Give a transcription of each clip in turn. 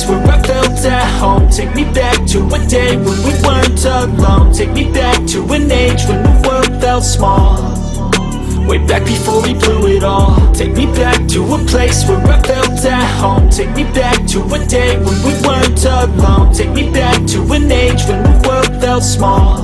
place where I felt at home. Take me back to a day when we weren't alone. Take me back to an age when the world felt small, way back before we blew it all. Take me back to a place where I felt at home. Take me back to a day when we weren't alone. Take me back to an age when the world felt small,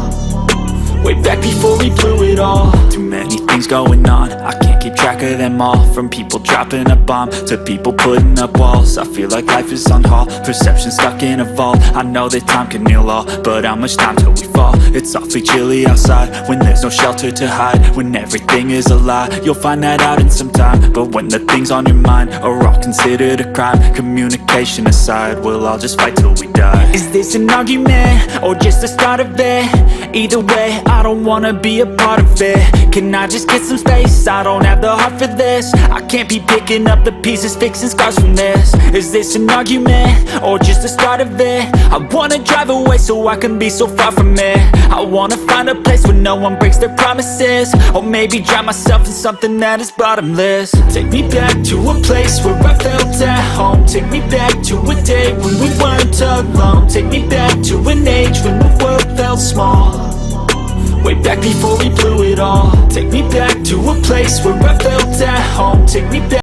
way back before we blew it all. Too many things going on, I can't keep track of them all. From people dropping a bomb to people putting up walls. I feel like life is on hold, perception stuck in a vault. I know that time can heal all, but how much time till we fall? It's awfully chilly outside when there's no shelter to hide. When everything is a lie, you'll find that out in some time. But when the things on your mind are all considered a crime, communication aside, we'll all just fight till we die. Is this an argument or just the start of it? Either way, I don't wanna be a part of it. Can I just get some space? I don't have the heart for this. I can't be picking up the pieces, fixing scars from this. Is this an argument or just the start of it? I wanna drive away so I can be so far from it. I wanna find a place where no one breaks their promises, or maybe drown myself in something that is bottomless. Take me back to a place where I felt at home. Take me back to a day when we weren't alone. Take me back to an age when the world felt small, way back before we blew it all. Take me back to a place where I felt at home. Take me back